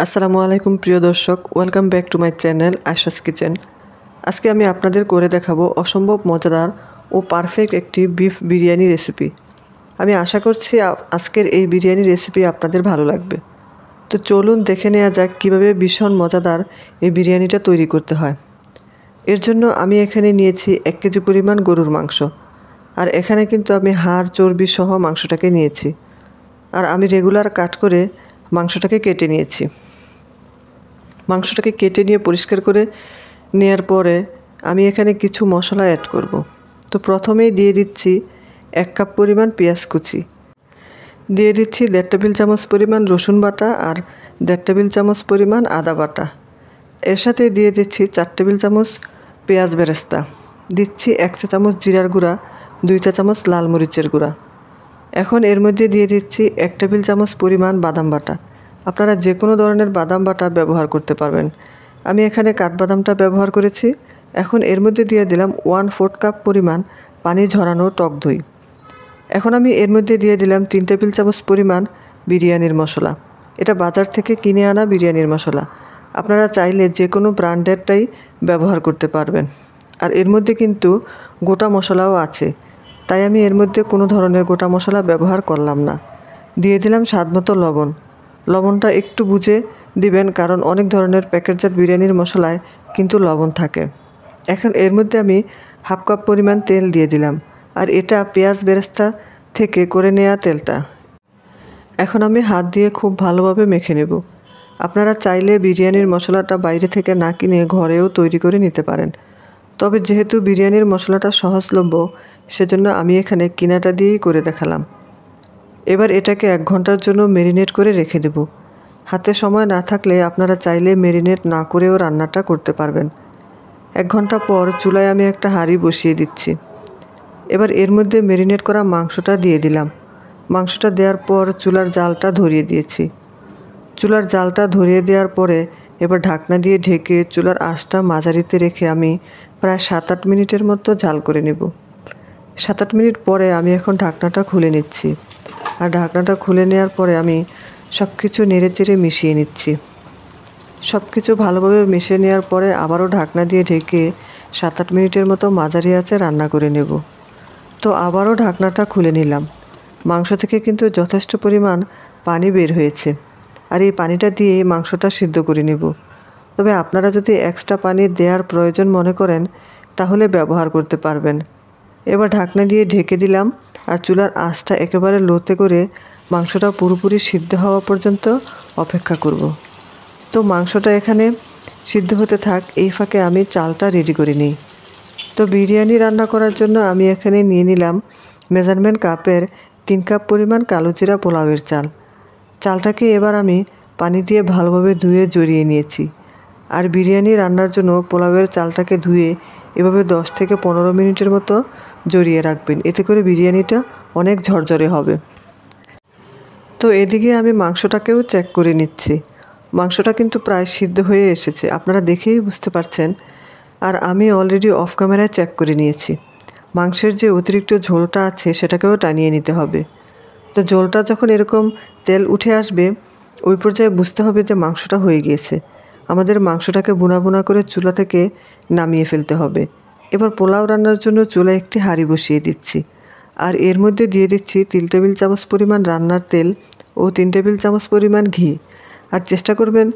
আসসালামু আলাইকুম প্রিয় দর্শক, welcome back to my channel Ayesha's kitchen. আজকে আমি আপনাদের করে দেখাবো অসম্ভব মজাদার ও পারফেক্ট একটি বিফ বিরিয়ানি রেসিপি। আমি আশা করছি আজকের এই বিরিয়ানি রেসিপি আপনাদের ভালো লাগবে। তো চলুন দেখে নেওয়া যাক কীভাবে ভীষণ মজাদার এই বিরিয়ানিটা তৈরি করতে হয়। এর জন্য আমি এখানে নিয়েছি 1 কেজি পরিমাণ গরুর মাংস। আর এখানে কিন্তু আমি হাড় চর্বি সহ মাংসটাকে নিয়েছি। আর আমি রেগুলার কাট করে মাংসটাকে কেটে নিয়েছি। মাংসটাকে কেটে নিয়ে পরিষ্কার করে নেওয়ার পরে আমি এখানে কিছু মশলা অ্যাড করব। তো প্রথমেই দিয়ে দিচ্ছি 1 কাপ পরিমাণ পেঁয়াজ কুচি, দিয়ে দিচ্ছি 1.5 টেবিল চামচ পরিমাণ রসুন বাটা আর 1.5 টেবিল চামচ পরিমাণ আদা বাটা। এর সাথে দিয়ে দিচ্ছি 4 টেবিল চামচ পেঁয়াজ বেরেস্তা, দিচ্ছি 1 চা চামচ জিরার গুঁড়া, 2 চা চামচ লাল মরিচের গুঁড়া। এখন এর মধ্যে দিয়ে দিচ্ছি 1 টেবিল চামচ পরিমাণ বাদাম বাটা। আপনারা যে কোনো ধরনের বাদাম বাটা ব্যবহার করতে পারবেন। আমি এখানে কাঠবাদামটা ব্যবহার করেছি। এখন এর মধ্যে দিয়ে দিলাম 1/4 কাপ পরিমাণ পানি ঝরানো টক দই। এখন আমি এর মধ্যে দিয়ে দিলাম 3 টেবিল চামচ পরিমাণ বিরিয়ানির মশলা। এটা বাজার থেকে কিনে আনা বিরিয়ানির মশলা। আপনারা চাইলে যে কোনো ব্র্যান্ডেরটাই ব্যবহার করতে পারবেন। আর এর মধ্যে কিন্তু গোটা মশলাও আছে, তাই আমি এর মধ্যে কোনো ধরনের গোটা মশলা ব্যবহার করলাম না। দিয়ে দিলাম স্বাদমতো লবণ। লবণটা একটু বুঝে দিবেন, কারণ অনেক ধরনের প্যাকেটজাত বিরিয়ানির মশলায় কিন্তু লবণ থাকে। এখন এর মধ্যে আমি 1/2 কাপ পরিমাণ তেল দিয়ে দিলাম। আর এটা পেঁয়াজ বেরেস্তা থেকে করে নেওয়া তেলটা। এখন আমি হাত দিয়ে খুব ভালোভাবে মেখে নেব। আপনারা চাইলে বিরিয়ানির মশলাটা বাইরে থেকে না কিনে ঘরেও তৈরি করে নিতে পারেন। তবে যেহেতু বিরিয়ানির মশলাটা সহজলভ্য, সেজন্য আমি এখানে কিনাটা দিয়েই করে দেখালাম। এবার এটাকে 1 ঘন্টার জন্য ম্যারিনেট করে রেখে দেব। হাতে সময় না থাকলে আপনারা চাইলে ম্যারিনেট না করেও রান্নাটা করতে পারবেন। 1 ঘন্টা পর চুলায় আমি একটা হাঁড়ি বসিয়ে দিচ্ছি। এবার এর মধ্যে ম্যারিনেট করা মাংসটা দিয়ে দিলাম। মাংসটা দেওয়ার পর চুলার জালটা ধরিয়ে দিয়েছি। চুলার জালটা ধরিয়ে দেওয়ার পরে এবার ঢাকনা দিয়ে ঢেকে চুলার আঁচটা মাঝারিতে রেখে আমি প্রায় 7-8 মিনিটের মতো জাল করে নেব। 7-8 মিনিট পরে আমি এখন ঢাকনাটা খুলে নিচ্ছি। আর ঢাকনাটা খুলে নেওয়ার পরে আমি সব কিছু নেড়েচেড়ে মিশিয়ে নিচ্ছি। সব কিছু ভালোভাবে মিশিয়ে নেওয়ার পরে আবারও ঢাকনা দিয়ে ঢেকে 7-8 মিনিটের মতো মাঝারি আঁচে রান্না করে নেব। তো আবারও ঢাকনাটা খুলে নিলাম। মাংস থেকে কিন্তু যথেষ্ট পরিমাণ পানি বের হয়েছে। আর এই পানিটা দিয়ে মাংসটা সিদ্ধ করে নেব। তবে আপনারা যদি এক্সট্রা পানি দেওয়ার প্রয়োজন মনে করেন তাহলে ব্যবহার করতে পারবেন। এবার ঢাকনা দিয়ে ঢেকে দিলাম। আর চুলার আঁচটা একেবারে লোতে করে মাংসটা পুরোপুরি সিদ্ধ হওয়া পর্যন্ত অপেক্ষা করব। তো মাংসটা এখানে সিদ্ধ হতে থাক, এই ফাঁকে আমি চালটা রেডি করে নিই। তো বিরিয়ানি রান্না করার জন্য আমি এখানে নিয়ে নিলাম মেজারমেন্ট কাপের 3 কাপ পরিমাণ কালো জিরা পোলাওয়ের চাল। চালটাকে এবার আমি পানি দিয়ে ভালোভাবে ধুয়ে জড়িয়ে নিয়েছি। আর বিরিয়ানি রান্নার জন্য পোলাওয়ের চালটাকে ধুয়ে এভাবে 10 থেকে 15 মিনিটের মতো জড়িয়ে রাখবেন। এতে করে বিরিয়ানিটা অনেক ঝরঝরে হবে। তো এদিকে আমি মাংসটাকেও চেক করে নিচ্ছি। মাংসটা কিন্তু প্রায় সিদ্ধ হয়ে এসেছে, আপনারা দেখেই বুঝতে পারছেন। আর আমি অলরেডি অফ ক্যামেরায় চেক করে নিয়েছি। মাংসের যে অতিরিক্ত ঝোলটা আছে সেটাকেও টানিয়ে নিতে হবে। তো ঝোলটা যখন এরকম তেল উঠে আসবে, ওই পর্যায়ে বুঝতে হবে যে মাংসটা হয়ে গিয়েছে। আমাদের মাংসটাকে বুনা বুনা করে চুলা থেকে নামিয়ে ফেলতে হবে। এবার পোলাও রান্নার জন্য চুলায় একটি হাঁড়ি বসিয়ে দিচ্ছি। আর এর মধ্যে দিয়ে দিচ্ছি 3 টেবিল চামচ পরিমাণ রান্নার তেল ও 3 টেবিল চামচ পরিমাণ ঘি। আর চেষ্টা করবেন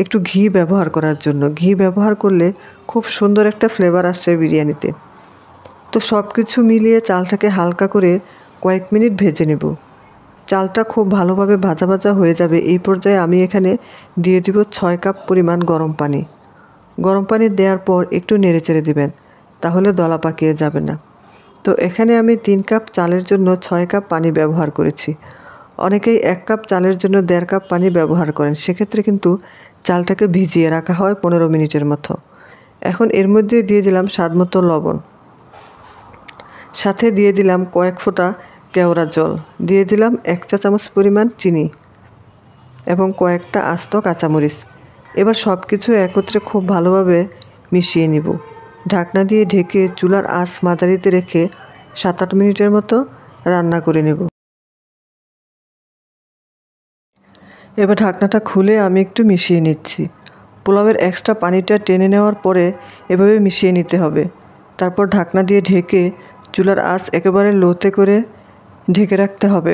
একটু ঘি ব্যবহার করার জন্য। ঘি ব্যবহার করলে খুব সুন্দর একটা ফ্লেভার আসছে বিরিয়ানিতে। তো সব কিছু মিলিয়ে চালটাকে হালকা করে কয়েক মিনিট ভেজে নেব। চালটা খুব ভালোভাবে ভাজা ভাজা হয়ে যাবে। এই পর্যায়ে আমি এখানে দিয়ে দিব 6 কাপ পরিমাণ গরম পানি। গরম পানি দেওয়ার পর একটু নেড়েচেড়ে দিবেন, তাহলে দলা পাকিয়ে যাবে না। তো এখানে আমি 3 কাপ চালের জন্য 6 কাপ পানি ব্যবহার করেছি। অনেকেই 1 কাপ চালের জন্য 1.5 কাপ পানি ব্যবহার করেন। সেক্ষেত্রে কিন্তু চালটাকে ভিজিয়ে রাখা হয় 15 মিনিটের মতো। এখন এর মধ্যে দিয়ে দিলাম স্বাদমতো লবণ, সাথে দিয়ে দিলাম কয়েক ফোঁটা কেওড়া জল, দিয়ে দিলাম 1 চা চামচ পরিমাণ চিনি এবং কয়েকটা আস্ত কাঁচামরিচ। এবার সব কিছু একত্রে খুব ভালোভাবে মিশিয়ে নিব। ঢাকনা দিয়ে ঢেকে চুলার আঁচ মাঝারিতে রেখে 7-8 মিনিটের মতো রান্না করে নেব। এবার ঢাকনাটা খুলে আমি একটু মিশিয়ে নিচ্ছি। পোলাওয়ের এক্সট্রা পানিটা টেনে নেওয়ার পরে এভাবে মিশিয়ে নিতে হবে। তারপর ঢাকনা দিয়ে ঢেকে চুলার আঁচ একেবারে লোতে করে ঢেকে রাখতে হবে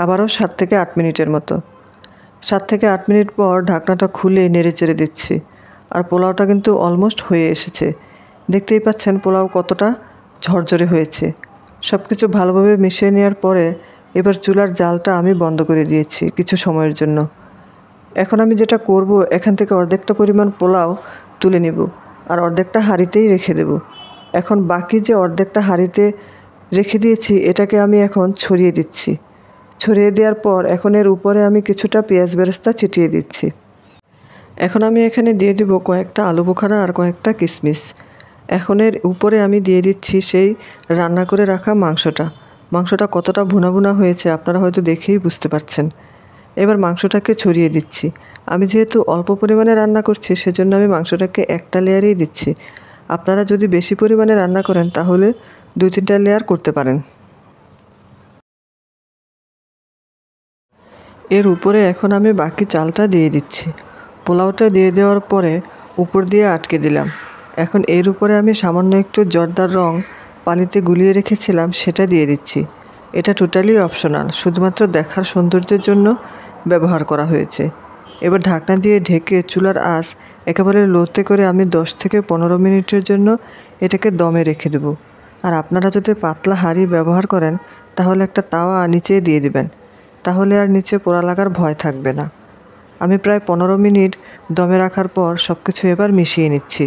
আবারও 7 থেকে 8 মিনিটের মতো। 7 থেকে 8 মিনিট পর ঢাকনাটা খুলে নেড়েচেড়ে দিচ্ছি। আর পোলাওটা কিন্তু অলমোস্ট হয়ে এসেছে। দেখতেই পাচ্ছেন পোলাও কতটা ঝরঝরে হয়েছে। সব কিছু ভালোভাবে মিশিয়ে নেওয়ার পরে এবার চুলার জালটা আমি বন্ধ করে দিয়েছি কিছু সময়ের জন্য। এখন আমি যেটা করব, এখান থেকে অর্ধেকটা পরিমাণ পোলাও তুলে নেব আর অর্ধেকটা হাঁড়িতেই রেখে দেব। এখন বাকি যে অর্ধেকটা হাঁড়িতে রেখে দিয়েছি এটাকে আমি এখন ছড়িয়ে দিচ্ছি। ছড়িয়ে দেওয়ার পর এখন এর উপরে আমি কিছুটা পেঁয়াজ বেরেস্তা ছিটিয়ে দিচ্ছি। এখন আমি এখানে দিয়ে দেব কয়েকটা আলু বোখারা আর কয়েকটা কিশমিশ। এখন এর উপরে আমি দিয়ে দিচ্ছি সেই রান্না করে রাখা মাংসটা। মাংসটা কতটা ভুনা ভুনা হয়েছে আপনারা হয়তো দেখেই বুঝতে পারছেন। এবার মাংসটাকে ছড়িয়ে দিচ্ছি। আমি যেহেতু অল্প পরিমাণে রান্না করছি সেজন্য আমি মাংসটাকে একটা লেয়ারেই দিচ্ছি। আপনারা যদি বেশি পরিমাণে রান্না করেন তাহলে 2-3টা লেয়ার করতে পারেন। এর উপরে এখন আমি বাকি চালটা দিয়ে দিচ্ছি। পোলাওটা দিয়ে দেওয়ার পরে উপর দিয়ে আটকে দিলাম। এখন এর উপরে আমি সামান্য একটু জর্দার রং পানিতে গুলিয়ে রেখেছিলাম সেটা দিয়ে দিচ্ছি। এটা টোটালি অপশনাল, শুধুমাত্র দেখার সৌন্দর্যের জন্য ব্যবহার করা হয়েছে। এবার ঢাকনা দিয়ে ঢেকে চুলার আঁচ একেবারে লোতে করে আমি 10 থেকে 15 মিনিটের জন্য এটাকে দমে রেখে দেব। আর আপনারা যদি পাতলা হাঁড়ি ব্যবহার করেন তাহলে একটা তাওয়া নিচে দিয়ে দিবেন, তাহলে আর নিচে পোড়া লাগার ভয় থাকবে না। আমি প্রায় 15 মিনিট দমে রাখার পর সব কিছু এবার মিশিয়ে নিচ্ছি।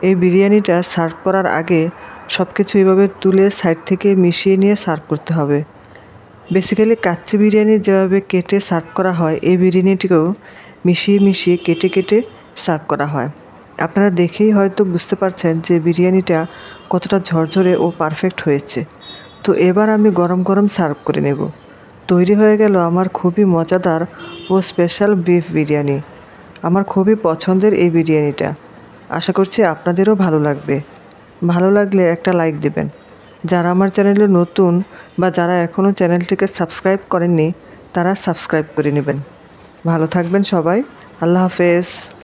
এই বিরিয়ানিটা সার্ভ করার আগে সব কিছু এভাবে তুলে সাইড থেকে মিশিয়ে নিয়ে সার্ভ করতে হবে। বেসিক্যালি কাচ্চি বিরিয়ানি যেভাবে কেটে সার্ভ করা হয় এই বিরিয়ানিটিকেও মিশিয়ে মিশিয়ে কেটে কেটে সার্ভ করা হয়। আপনারা দেখেই হয়তো বুঝতে পারছেন যে বিরিয়ানিটা কতটা ঝরঝরে ও পারফেক্ট হয়েছে। তো এবার আমি গরম গরম সার্ভ করে নেব। তৈরি হয়ে গেল আমার খুবই মজাদার ও স্পেশাল বিফ বিরিয়ানি। আমার খুবই পছন্দের এই বিরিয়ানিটা। আশা করছি আপনাদেরও ভালো লাগবে। ভালো লাগলে একটা লাইক দেবেন। যারা আমার চ্যানেলে নতুন বা যারা এখনও চ্যানেলটিকে সাবস্ক্রাইব করেননি তারা সাবস্ক্রাইব করে নেবেন। ভালো থাকবেন সবাই। আল্লাহ হাফেজ।